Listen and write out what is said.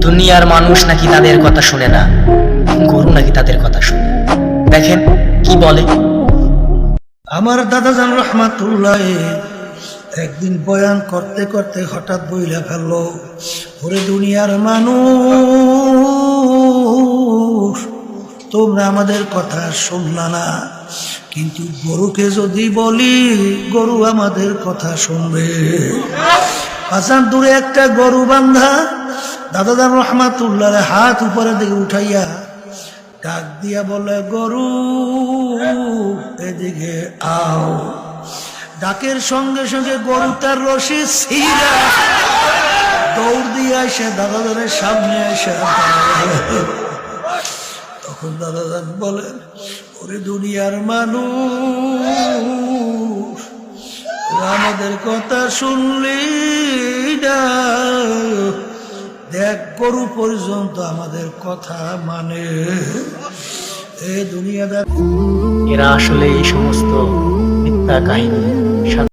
দুনিয়ার মানুষ নাকি তাদের কথা শুনে না, গরু নাকি তাদের কথা শুনে। দেখেন কি বলে। আমার দাদাজান রহমাতুল্লাহ একদিন বয়ান করতে করতে হঠাৎ বইলা ফেললো, ওরে দুনিয়ার মানুষ, তোমরা আমাদের কথা শুনলা না, কিন্তু গরুকে যদি বলি গরু আমাদের কথা শুনবে। আসান দূরে একটা গরু বান্ধা, দাদাজান রহমাতুল্লাহ হাত উপরে দিকে উঠাইয়া ডাক দিয়া বলে, গরু এদিকে আও। ডাকের সঙ্গে সঙ্গে গরু তার রশি ছিঁড়া দৌড় দিয়ে আসে দাদাজানের সামনে এসে। তখন দাদাজান বলেন, ওরে দুনিয়ার মানুষ, আমাদের কথা শুনলি না, দেখ গরু পর্যন্ত আমাদের কথা মানে। এ দুনিয়াদার এরা আসলে এই সমস্ত মিথ্যা কাহিনী